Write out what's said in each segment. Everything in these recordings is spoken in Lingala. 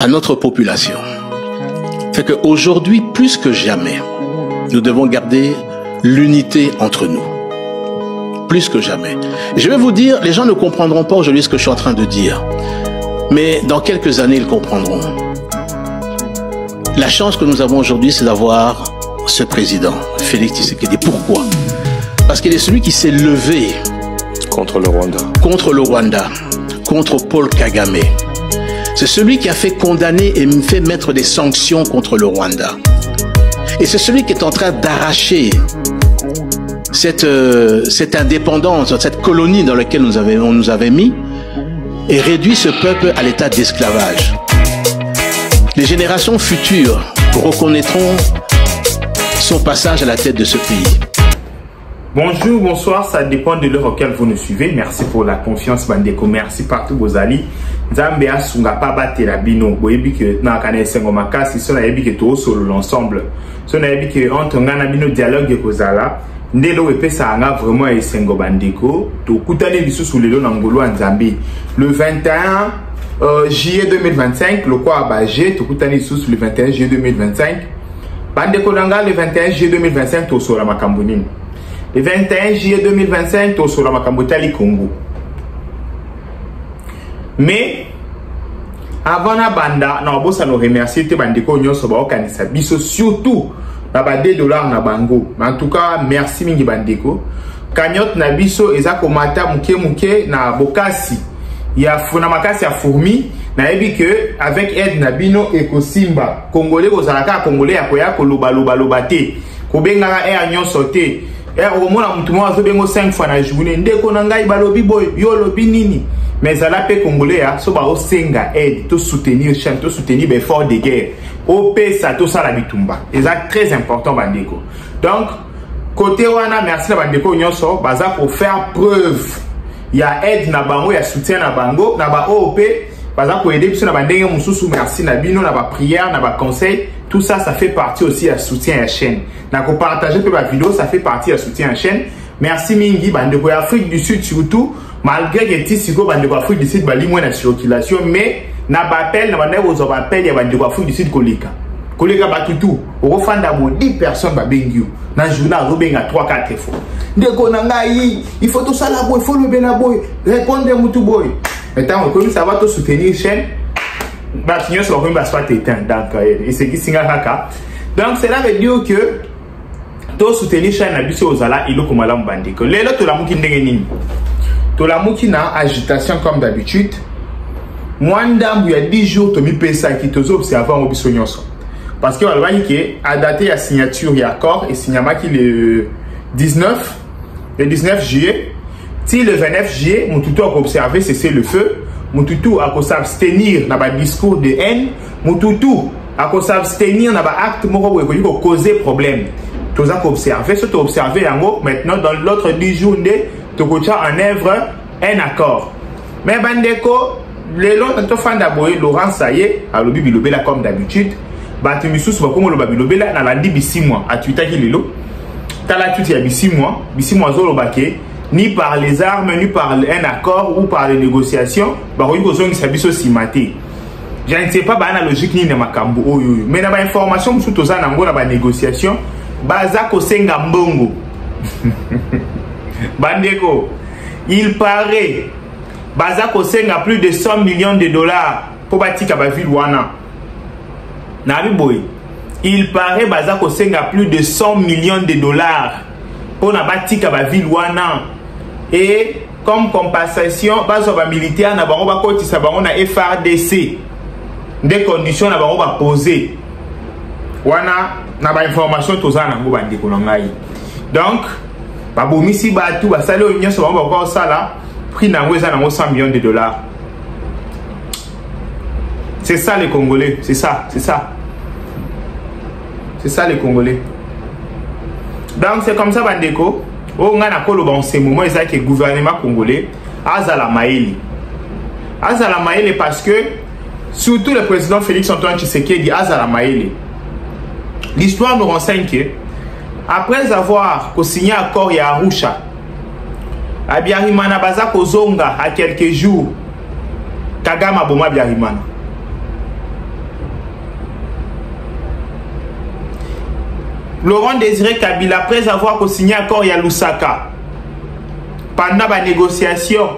à notre population fait qu'aujourd'hui, plus que jamais, nous devons garder l'unité entre nous. Plus que jamais. Et je vais vous dire, les gens ne comprendront pas aujourd'hui ce que je suis en train de dire. Mais dans quelques années, ils comprendront. La chance que nous avons aujourd'hui, c'est d'avoir ce président, Félix Tshisekedi. Pourquoi? Parce qu'il est celui qui s'est levé contre le Rwanda. Contre le Rwanda, contre Paul Kagame. C'est celui qui a fait condamner et fait mettre des sanctions contre le Rwanda. Et c'est celui qui est en train d'arracher cette indépendance, cette colonie dans laquelle on nous avait mis et réduit ce peuple à l'état d'esclavage. Les générations futures reconnaîtront son passage à la tête de ce pays. Bonjour, bonsoir, ça dépend de l'heure auquel vous nous suivez. Merci pour la confiance, Bandeko. Merci partout vos alliés. Zambia sunga pa batela bino. Boyebi que na kana sengo makasi so na yebi que to solo l'ensemble. So na yebi que entre ngana bino dialogue kozala. Ndelo epesa nga vraiment esengo bandeko. To kutane lisusu lelo na ngolo Nzambi. Le 21 juillet 2025, le quoi abagé, to kutane lisusu le 21 juillet 2025. Bandeko nanga le 21 juillet 2025 to solo makambunini. Le 21 juillet 2025, to solo makambotali Congo. Mais avant la banda, na bossa nous remercier te bandeko nyonso ba okanisa biso surtout na ba $2 na bango. En tout cas, merci mingi bandeko. Kanyot na biso eza komata muke na bokasi. Ya funa makasi ya fourmi na ebi que avec aide na bino ekosimba congolais kozalaka congolais ya koya koloba te. Kobenga e nyonso te. Au moins, on a 5 fois la journée. Dès qu'on a un balobi boy, yo lobi nini. Mais à la paix congolais, so ba o senga aide, to soutenir chaîne, to soutenir l'effort de guerre. OP ça to ça la bitumba. Et ça très important bandeko. Donc côté wana merci la bandeko nyonso, baza pour faire preuve. Il y a aide na bango, il y a soutien na bango, na ba OP, baza pour aider biso na bandenge mususu merci na bino na ba prière, na ba conseil. Tout ça, ça fait partie aussi à soutien à la chaîne. Donc, partager la vidéo, ça fait partie à soutien à la chaîne. Merci Mingi, Bandeko Afrique du Sud surtout, malgré que Tissiko, Bandeko Afrique du Sud, Bali moins la circulation, mais n'a pas appel, n'a pas appel, il y a Bandeko Afrique du Sud, Koleka. Koleka Batutu, au refund d'abord 10 personnes, Babengio. Dans le journal, Robin a 3-4 fois. Ndeko Nangaï, il faut tout ça la boy, il faut le bien la boy, répondre à Moutou boy. Maintenant, on commence à va te soutenir la chaîne. Donc cela veut dire que to soutenir chaîne na biso ozala ilo komala mbandiko lelo to la muki ndenge nini to la muki na agitation comme d'habitude mwandambu ya 10 jours to mi pesa ki tozo observer en biso nyonso parce que on va dire que a daté la signature et accord et signama qui le 19 juillet si le 29 juillet mon tuto a observé cesser le feu. Mututu a s'abstenir dans le discours de haine. Mututu a s'abstenir dans l'acte qui peut causer problème. Tu as observé, ce que tu as observé maintenant dans l'autre 10 jours, tu as en œuvre un accord. Mais Bandeko, les lots de fan d'abord, Laurent Saye, à l'obi bilobela comme d'habitude, Batimisous va comme le babilobela dans la 6 mois. À Twitter, il est là. Tu as la Twitter il y a 6 mois, Zolobake. Ni par les armes, ni par un accord ou par les négociations, je ne sais pas la logique ni makambo. Mais dans l'information, je suis en train de négociation. Bazako senga mbongo. Bandeko, il paraît Bazako senga plus de 100 millions de dollars pour bâtir la ville wana. Nabiboy, il paraît Bazako senga plus de 100 millions de dollars pour bâtir la ville wana. Et comme compensation, les militaires na FRDC. Des conditions na poser. Wana na ba information toza na ngo bandeko ngai. Donc, ba bomisi ba tout ba sala union so ba ko sala, prix na ngweza na 100 millions de dollars. C'est ça les Congolais, c'est ça. C'est ça les Congolais. Donc c'est comme ça bandeko. On a en ce moment que le gouvernement congolais Azala Maïli parce que surtout le président Félix Antoine Tshisekedi Azala Maïli. L'histoire nous renseigne que après avoir signé un accord à Arusha, à Biarimana Bazako Zonga à quelques jours, Kagame Boma Biarimana. Laurent Désiré Kabila, après avoir signé accord à Lusaka, pendant la négociation,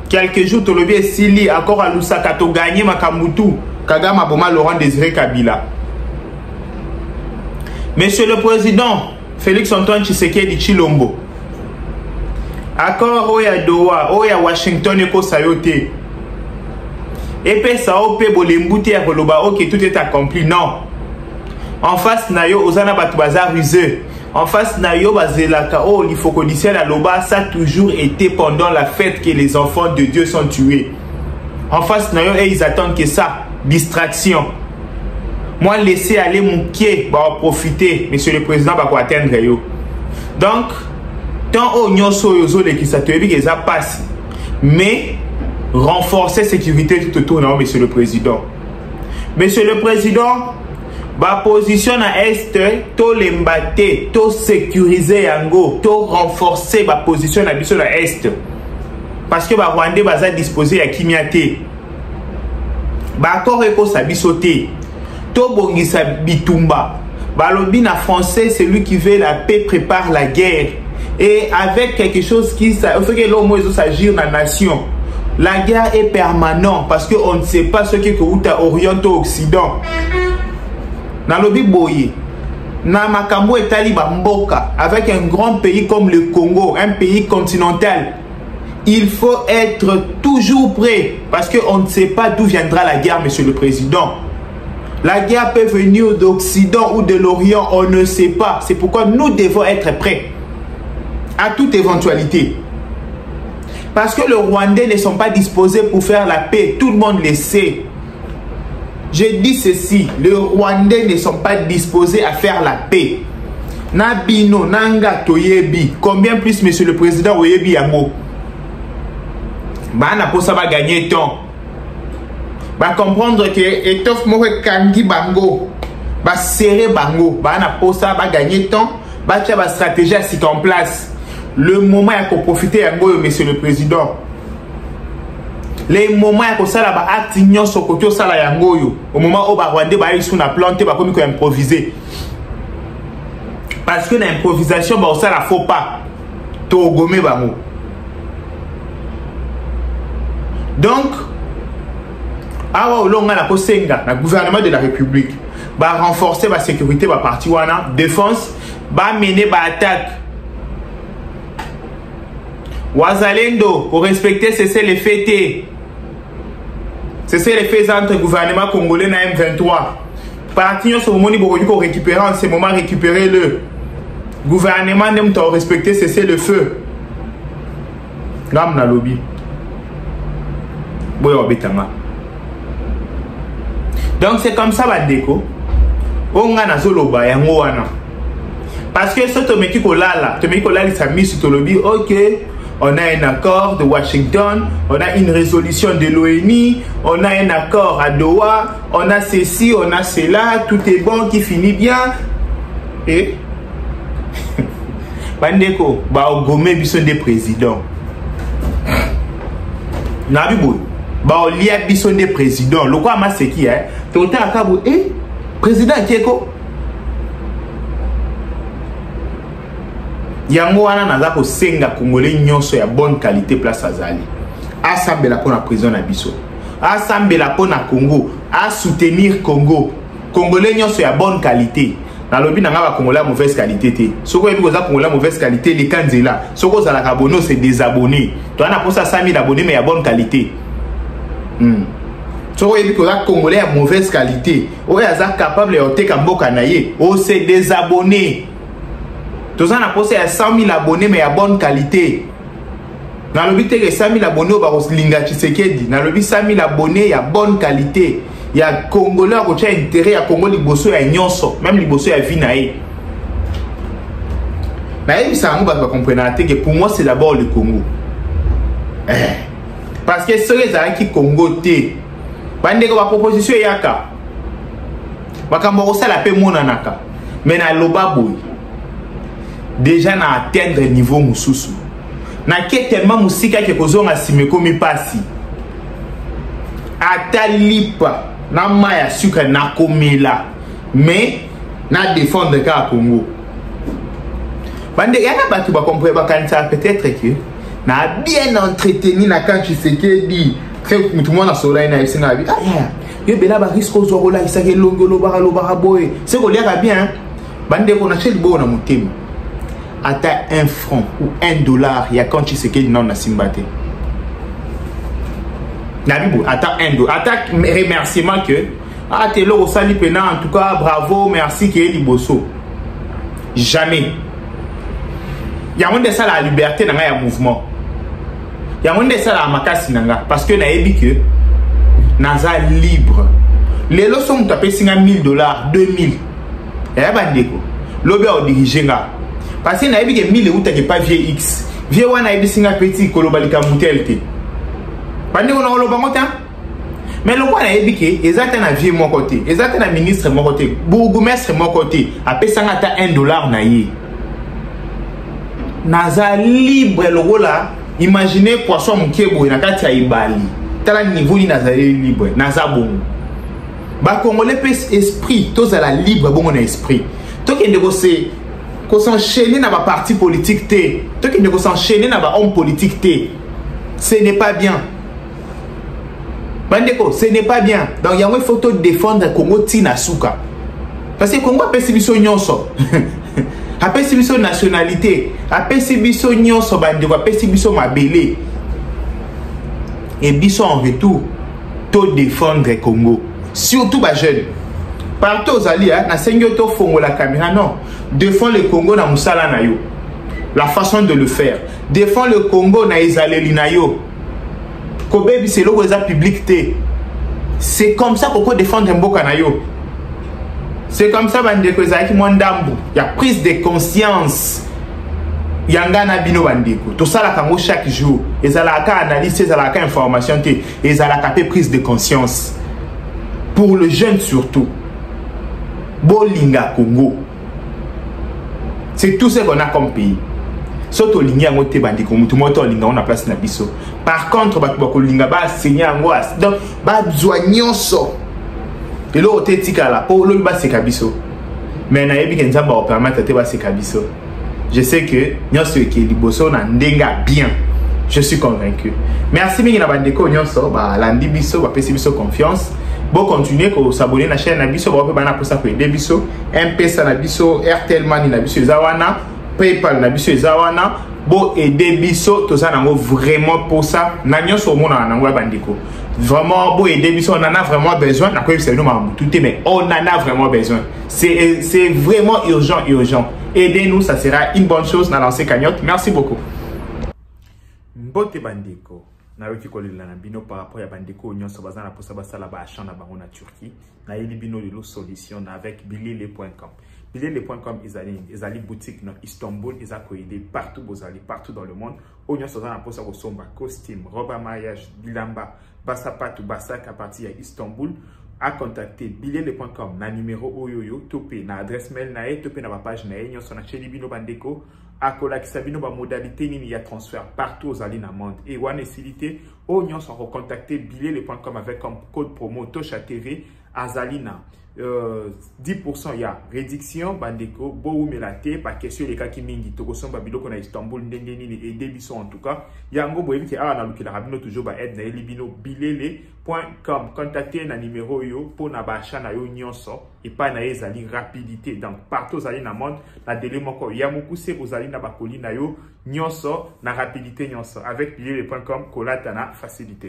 quelques jours, tu as signé accord à Lusaka, tu as gagné Makamutu, Kagama Boma, Laurent Désiré Kabila. Monsieur le Président, Félix Antoine Tshisekedi Tshilombo, accord Oya Doha, Oya Washington et Kosayote. Et puis ça, Bolembuti à Koloba, ok, tout est accompli. Non. En face, Nayo, Ozana Batubaza rusé. En face, Nayo, Bazelaka, oh, il faut qu'on dise à Loba, ça a toujours été pendant la fête que les enfants de Dieu sont tués. En face, Nayo, et ils attendent que ça, distraction. Moi, laisser aller mon pied, bah, profiter, monsieur le président, bah, pour atteindre yo. Donc, tant au nyoso yozo de qui ça te dit que ça passe. Mais, renforcer sécurité tout autour, non, monsieur le président. Monsieur le président, ma position à Est, to l'embate, to sécuriser yango, to renforcer ma position à Biso à Est. Parce que ma Rwandais va disposer à Kimiate. Ba accord eko sa bisoté. To bongisa bitumba. Ba lobi na français, celui qui veut la paix prépare la guerre. Et avec quelque chose qui fait que l'homme s'agir dans la nation. La guerre est permanente parce qu'on ne sait pas ce qui est Orient ou Occident. Dans le Biboye, dans Makambo et Taliba Mboka, avec un grand pays comme le Congo, un pays continental, il faut être toujours prêt parce qu'on ne sait pas d'où viendra la guerre, monsieur le président. La guerre peut venir d'Occident ou de l'Orient, on ne sait pas. C'est pourquoi nous devons être prêts à toute éventualité. Parce que les Rwandais ne sont pas disposés pour faire la paix. Tout le monde le sait. Je dis ceci. Les Rwandais ne sont pas disposés à faire la paix. Nabino, Nanga, Toyebi. Combien plus, monsieur le président, Oyebi Yango? Bana pour ça va gagner temps. Va comprendre que étoffe Mohe Kangi Bango. Va serrer Bango. Bana pour ça va gagner temps. Va faire la stratégie à s'y en place. Le moment où on profite de monsieur le président. Le moment où on a actignon sur côté au moment où on a sur la plante, on a improviser. Parce que l'improvisation, ça ne faut pas. Donc, le gouvernement de la République va renforcer la sécurité, la partie défense, va mener l'attaque. Wazalendo, pour respecter cesser les fêtés. Cesser les faits entre le gouvernement congolais et M23. Partir sur le moment où on récupère, en ce moment récupérer le gouvernement n'aime pas respecter cesser le feu. Gam na lobby. Donc c'est comme ça, Bandeko. On a zoloba ya ngwana. Parce que ce tomeki kolala, tomeki kolala ça mis sur le lobby, ok. On a un accord de Washington, on a une résolution de l'ONU, on a un accord à Doha, on a ceci, on a cela, tout est bon, qui finit bien. Et Bandeko, bah au gomme bison des présidents. Nabibou, bah au lia bison des présidents. Le quoi c'est qui hein? Tout à cabo, président Keko. Yango wana naza ko senga Congolais nyonso ya bonne qualité place azali. Asambela pour la prison na biso. Asambela pour na Congo, à soutenir Congo. Congolais nyonso ya bonne qualité. Na lobi nanga ba Congolais mauvaise qualité té. Soko yebi ko za Congolais mauvaise qualité les kanzela. Soko za la kabono c'est désabonné. To ana pour ça 5000 abonnés mais ya bonne qualité. Soko yebi ko za Congolais ya mauvaise qualité. O ya za capable de oteka mboka na ye. O c'est désabonné. Tous on a posé à 100 000 abonnés mais à bonne qualité. Dans le but que 100 000 abonnés au Linga Tshisekedi. Dans le but 100 000 abonnés à bonne qualité. Il y a Congolais qui ont intérêt à Congo liboso ya nyonso, même liboso ya vinae. Mais ça on va comprendre que pour moi c'est d'abord le Congo. Parce que ceux qui Congo té. Bande ko ba proposition yaka. Bakambo ko sala pe monanaka. Mais na loba boy. Déjà na atteindre niveau mususu na ke tellement musika ke kozonga simeko mi pasi atalipa na maya suka na komela mais na défendre ka Congo Bande yana batu ba comprendre ba kanisa peut-être que na bien entretenu na quand tu sais que dit très tout le monde a sola na isinga bi. Ah yo bela ba risque zo rola isake longolo ba boy. C'est ko lera bien. Bande ko na chez bo na mutema. Ata 1 franc ou $1, il y a quand tu sais que non na simbate. Nabibo, ata $1. Ata remerciement que ah t'es là au sali pena en tout cas bravo merci que liboso. Jamais. Il y a un de ça la liberté dans un mouvement. Il y a un de ça la makasi nanga parce que na ebi que naza libre. Les lots sont tapés $1,000, $2,000. Et ya bandeko. Lobe au diriger nga. Parce que na ebi que 1000 euros t'as pas vieux X. Vieux wana ebi singa petit kolobalika mutelte. Bandeko na oloba ngota. Mais le quoi na ebi que ezata na vieux mon côté, ezata na ministre mon côté, bourgmestre mon côté, apé sanga ta $1 na ye. Naza libre le là, imaginez poisson mukebo na kati ya ibali. Tala niveau ni naza libre, naza bon. Ba congolais pes esprit, tous à la libre bon na esprit. To ki ndeko se ko s'enchaîner na ba parti politique té. To ki ndeko s'enchaîner na ba homme politique té. Ce n'est pas bien. Bandeko, ce n'est pas bien. Donc il y a une photo de défendre le Congo tina suka. Parce que le Congo a pesi biso nyonso. A pesi biso nationalité, a pesi biso nyonso bandeko, a pesi biso mabele. Et biso en retour, to défendre le Congo. Surtout les jeunes. Partout aux alliés, na sengo to fongo la caméra non. Défendre le Congo na musala na yo. La façon de le faire. Défendre le Congo na ezaleli na yo. Kobe c'est le réseau public té. C'est comme ça qu'on peut défendre mboka na yo. C'est comme ça bandeko ezaki mwandambu. Il y a prise de conscience. Yanga na bino bandeko. Tout ça la kango chaque jour. Ezalaka analyse, ezalaka information té. Ezalaka prise de conscience. Pour le jeune surtout. Bolinga Congo. C'est tout ce qu'on a comme pays. Soto linga ngote bandiko mutu moto linga on a place na biso. Par contre batu linga ba senya ngwa donc ba zwanyonso. Et lo otetika la po lo ba seka biso. Mais na yebi kenzamba o permettre te ba seka biso. Je sais que nyonso ke liboso na ndenga bien. Je suis convaincu. Merci mingi na bandeko nyonso ba landi biso ba pesi biso confiance. Bon continuer ko s'abonner na chaîne na biso ba pe bana pour ça ko aider biso. M-Pesa na biso, Airtel Money na biso zawana. PayPal na biso ezawana bo aider biso to ça nango vraiment pour ça na nyonso mona nango bandiko vraiment bo aider biso on en a vraiment besoin na ko c'est nous tout mais on en a vraiment besoin c'est vraiment urgent aidez-nous ça sera une bonne chose na lancer cagnotte merci beaucoup mbote bandiko na yoki kolela na bino par rapport ya bandiko nyonso bazana pour ça basala ba achat na bango na Turquie na yeli bino le solution avec bilele.com. Bilele.com ezali boutique dans Istanbul, ils ont aidé partout partout dans le monde. Oignon sozana pour ça somba costume, robe à mariage, bilamba, basapatu, basak à partir de Istanbul. À contacter bilele.com na numéro oyoyo topé na adresse mail na topé na ba page na nyo sona cheli bino bandeko akola kisabino ba modalité nini ya transfert partout aux ali na monde et wane silité oignon sont recontacter bilele.com avec comme code promo Tosha TV azalina 10% ya réduction bandeko bo melate pa question les cas qui mingi to kosomba biloko na Istanbul ndenge nini et debiso en tout cas yango boyebi ke na lukila rabino toujours ba aide na elibino bilele.com contacter na numéro yo pour na ba achat na yo nyonso et pas na ezali rapidité donc partout zali na monde na délai moko ya mokuse kozali na bakoli na yo nyonso na rapidité nyonso avec bilele.com kolata na facilité.